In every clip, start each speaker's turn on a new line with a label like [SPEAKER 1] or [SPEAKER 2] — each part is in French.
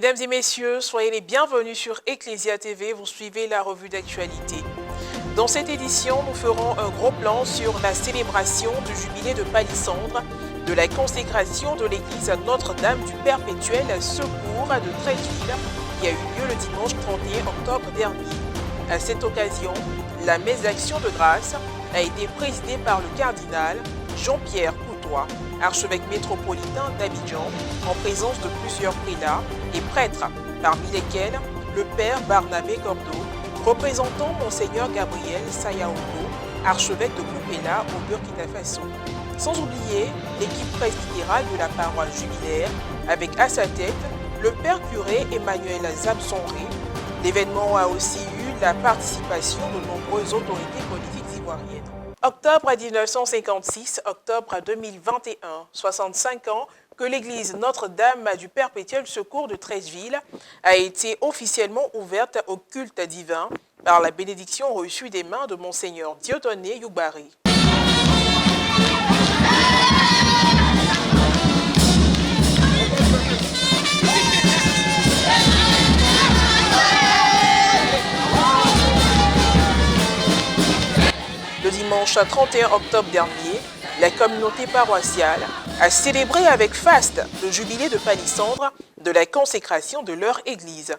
[SPEAKER 1] Mesdames et messieurs, soyez les bienvenus sur Ecclesia TV, vous suivez la revue d'actualité. Dans cette édition, nous ferons un gros plan sur la célébration du jubilé de Palissandre, de la consécration de l'église Notre-Dame du Perpétuel Secours de Treichville, qui a eu lieu le dimanche 31 octobre dernier. À cette occasion, la messe d'action de grâce a été présidée par le cardinal Jean-Pierre Coutois, archevêque métropolitain d'Abidjan, en présence de plusieurs prélats et prêtres, parmi lesquels le père Barnabé Cordeau, représentant Monseigneur Gabriel Sayaogo, archevêque de Koupéla au Burkina Faso. Sans oublier l'équipe presbytérale de la paroisse jubilaire, avec à sa tête le père curé Emmanuel Zabsonré. L'événement a aussi eu la participation de nombreuses autorités politiques ivoiriennes. Octobre 1956, octobre 2021, 65 ans que l'église Notre-Dame du Perpétuel Secours de Treichville a été officiellement ouverte au culte divin par la bénédiction reçue des mains de Monseigneur Dieudonné Youbari. Le dimanche 31 octobre dernier, la communauté paroissiale a célébré avec faste le jubilé de Palissandre de la consécration de leur église.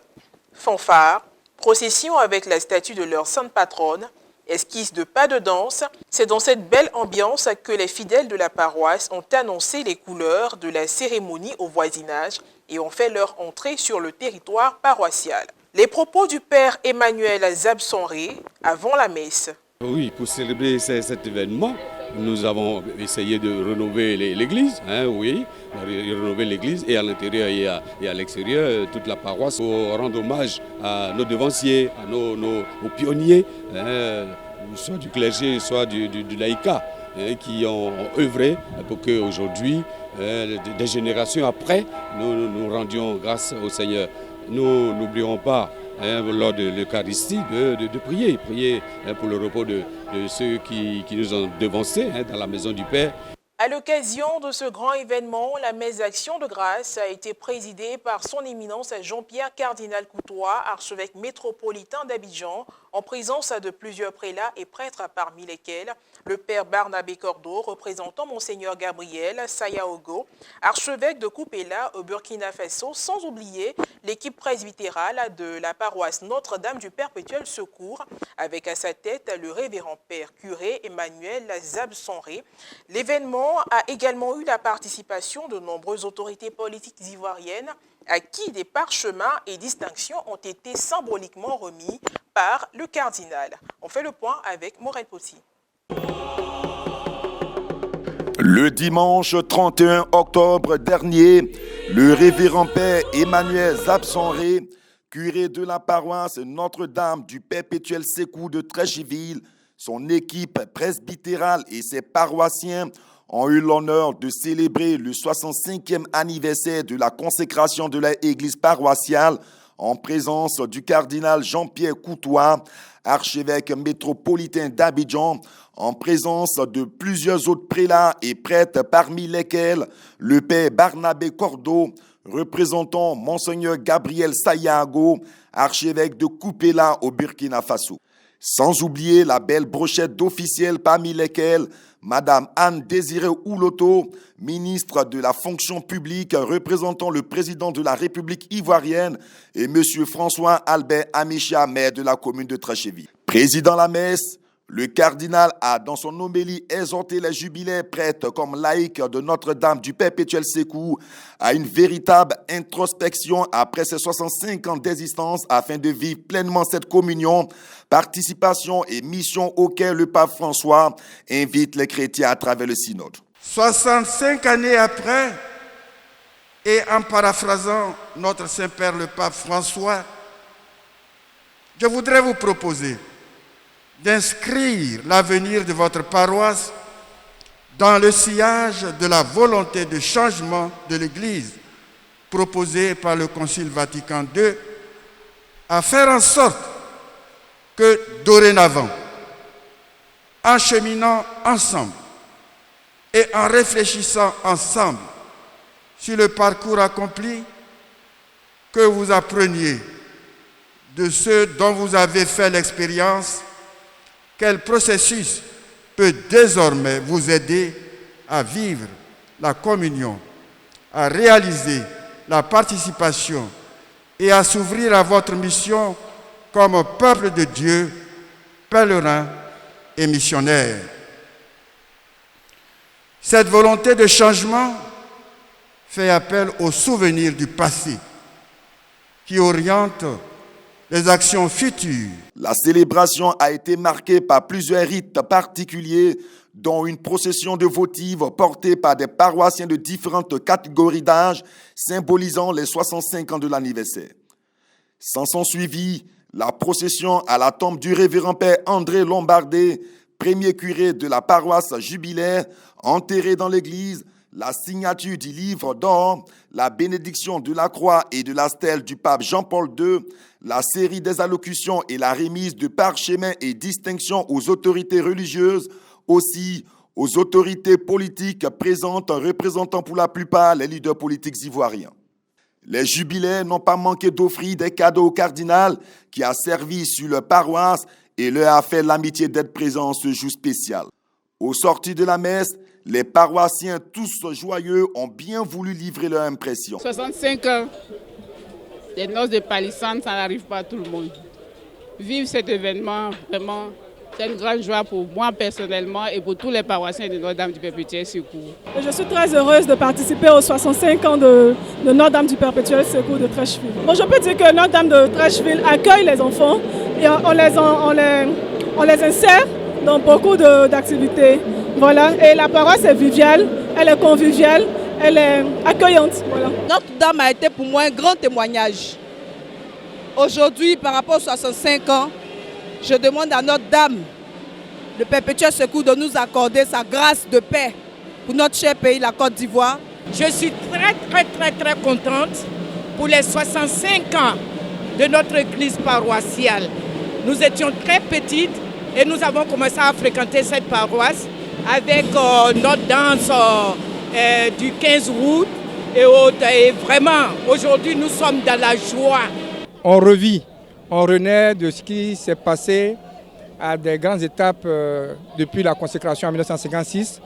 [SPEAKER 1] Fanfare, procession avec la statue de leur sainte patronne, esquisse de pas de danse, c'est dans cette belle ambiance que les fidèles de la paroisse ont annoncé les couleurs de la cérémonie au voisinage et ont fait leur entrée sur le territoire paroissial. Les propos du père Emmanuel Zabsonré avant la messe.
[SPEAKER 2] Oui, pour célébrer cet événement, nous avons essayé de rénover l'église, rénover l'église et à l'intérieur et à l'extérieur, toute la paroisse, pour rendre hommage à nos devanciers, aux pionniers, soit du clergé, soit du laïcat, qui ont œuvré pour qu'aujourd'hui, des générations après, nous rendions grâce au Seigneur. Nous n'oublierons pas lors de l'Eucharistie de prier pour le repos de ceux qui nous ont devancés dans la maison du Père.
[SPEAKER 1] À l'occasion de ce grand événement, la messe d'action de grâce a été présidée par son éminence Jean-Pierre Cardinal Coutois, archevêque métropolitain d'Abidjan, en présence de plusieurs prélats et prêtres, parmi lesquels le père Barnabé Cordeau, représentant Monseigneur Gabriel Sayaogo, archevêque de Koupéla au Burkina Faso, sans oublier l'équipe presbytérale de la paroisse Notre-Dame du Perpétuel Secours, avec à sa tête le révérend père curé Emmanuel Zabsonré. L'événement a également eu la participation de nombreuses autorités politiques ivoiriennes à qui des parchemins et distinctions ont été symboliquement remis par le cardinal. On fait le point avec Morel Potti.
[SPEAKER 3] Le dimanche 31 octobre dernier, le révérend père Emmanuel Zabsonré, curé de la paroisse Notre-Dame du Perpétuel Secours de Treichville, son équipe presbytérale et ses paroissiens ont eu l'honneur de célébrer le 65e anniversaire de la consécration de l'église paroissiale en présence du cardinal Jean-Pierre Coutois, archevêque métropolitain d'Abidjan, en présence de plusieurs autres prélats et prêtres, parmi lesquels le père Barnabé Cordeau, représentant Monseigneur Gabriel Sayaogo, archevêque de Koupéla au Burkina Faso. Sans oublier la belle brochette d'officiels, parmi lesquels Madame Anne Désirée Ouloto, ministre de la fonction publique, représentant le président de la République ivoirienne, et Monsieur François Albert Amicha, maire de la commune de Treichville. Présidant la messe, le cardinal a, dans son homélie, exhorté les jubilaires prêtres comme laïcs de Notre-Dame du Perpétuel Secours à une véritable introspection après ses 65 ans d'existence afin de vivre pleinement cette communion, participation et mission auxquelles le pape François invite les chrétiens à travers le synode.
[SPEAKER 4] 65 années après, et en paraphrasant notre Saint-Père le pape François, je voudrais vous proposer d'inscrire l'avenir de votre paroisse dans le sillage de la volonté de changement de l'Église proposée par le Concile Vatican II, à faire en sorte que dorénavant, en cheminant ensemble et en réfléchissant ensemble sur le parcours accompli, que vous appreniez de ceux dont vous avez fait l'expérience quel processus peut désormais vous aider à vivre la communion, à réaliser la participation et à s'ouvrir à votre mission comme peuple de Dieu, pèlerin et missionnaire. Cette volonté de changement fait appel aux souvenirs du passé qui orientent les actions futures.
[SPEAKER 3] La célébration a été marquée par plusieurs rites particuliers, dont une procession de votives portée par des paroissiens de différentes catégories d'âge, symbolisant les 65 ans de l'anniversaire. S'en sont suivis la procession à la tombe du révérend père André Lombardé, premier curé de la paroisse jubilaire, enterré dans l'église, la signature du livre d'or, la bénédiction de la croix et de la stèle du pape Jean-Paul II, la série des allocutions et la remise de parchemins et distinctions aux autorités religieuses, aussi aux autorités politiques présentes représentant pour la plupart les leaders politiques ivoiriens. Les jubilaires n'ont pas manqué d'offrir des cadeaux au cardinal qui a servi sur leur paroisse et leur a fait l'amitié d'être présent en ce jour spécial. Au sortir de la messe, les paroissiens, tous joyeux, ont bien voulu livrer leur impression.
[SPEAKER 5] 65 ans, les noces de palissandre, ça n'arrive pas à tout le monde. Vivre cet événement, vraiment, c'est une grande joie pour moi personnellement et pour tous les paroissiens de Notre-Dame du Perpétuel Secours.
[SPEAKER 6] Je suis très heureuse de participer aux 65 ans de Notre-Dame du Perpétuel Secours de Trècheville. Bon, je peux dire que Notre-Dame de Trècheville accueille les enfants et on les insère dans beaucoup d'activités. Voilà. Et la paroisse est viviale, elle est conviviale, elle est accueillante. Voilà.
[SPEAKER 7] Notre-Dame a été pour moi un grand témoignage. Aujourd'hui, par rapport aux 65 ans, je demande à Notre-Dame, le Perpétuel Secours, de nous accorder sa grâce de paix pour notre cher pays, la Côte d'Ivoire.
[SPEAKER 8] Je suis très contente pour les 65 ans de notre église paroissiale. Nous étions très petites et nous avons commencé à fréquenter cette paroisse avec notre danse du 15 août et autres. Et vraiment, aujourd'hui, nous sommes dans la joie.
[SPEAKER 9] On revit, on renaît de ce qui s'est passé à des grandes étapes depuis la consécration en 1956,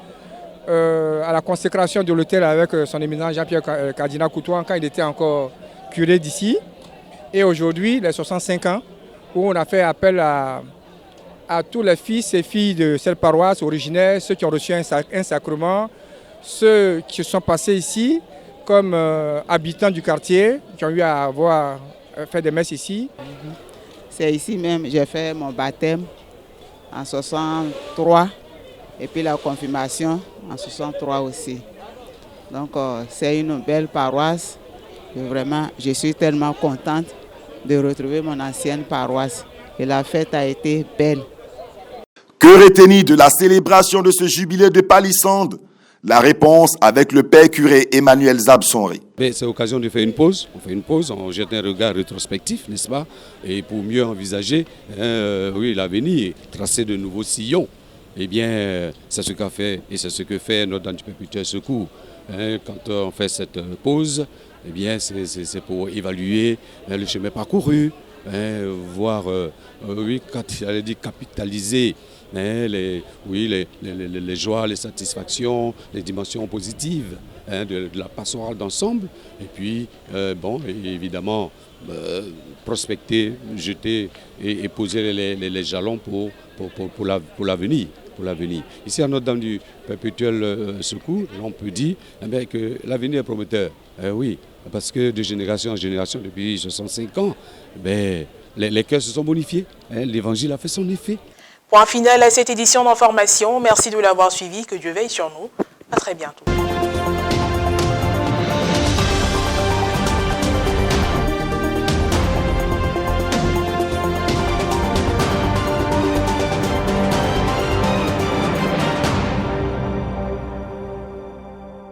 [SPEAKER 9] à la consécration de l'hôtel avec son éminent Jean-Pierre Cardinal Coutouan quand il était encore curé d'ici. Et aujourd'hui, les 65 ans, où on a fait appel à tous les fils et filles de cette paroisse originaire, ceux qui ont reçu un sacrement, ceux qui sont passés ici comme habitants du quartier, qui ont eu à avoir fait des messes ici.
[SPEAKER 5] C'est ici même, j'ai fait mon baptême en 63 et puis la confirmation en 63 aussi. Donc c'est une belle paroisse. Vraiment, je suis tellement contente de retrouver mon ancienne paroisse et la fête a été belle.
[SPEAKER 3] Que retenir de la célébration de ce jubilé de palissandre? La réponse avec le père curé Emmanuel Zabsonré.
[SPEAKER 2] C'est l'occasion de faire une pause. On fait une pause, on jette un regard rétrospectif, n'est-ce pas? Et pour mieux envisager l'avenir, tracer de nouveaux sillons. Eh bien, c'est ce qu'a fait et c'est ce que fait Notre-Dame du Perpétuel Secours. Quand on fait cette pause, eh bien, c'est pour évaluer le chemin parcouru, voir, capitaliser les joies, les satisfactions, les dimensions positives de la pastorale d'ensemble. Et puis, évidemment, prospecter, jeter et poser les jalons pour l'avenir. Ici, à Notre-Dame du Perpétuel Secours, on peut dire que l'avenir est prometteur. Oui, parce que de génération en génération, depuis 65 ans, les cœurs se sont bonifiés. L'évangile a fait son effet.
[SPEAKER 1] Point final à cette édition d'information. Merci de l'avoir suivi. Que Dieu veille sur nous. À très bientôt.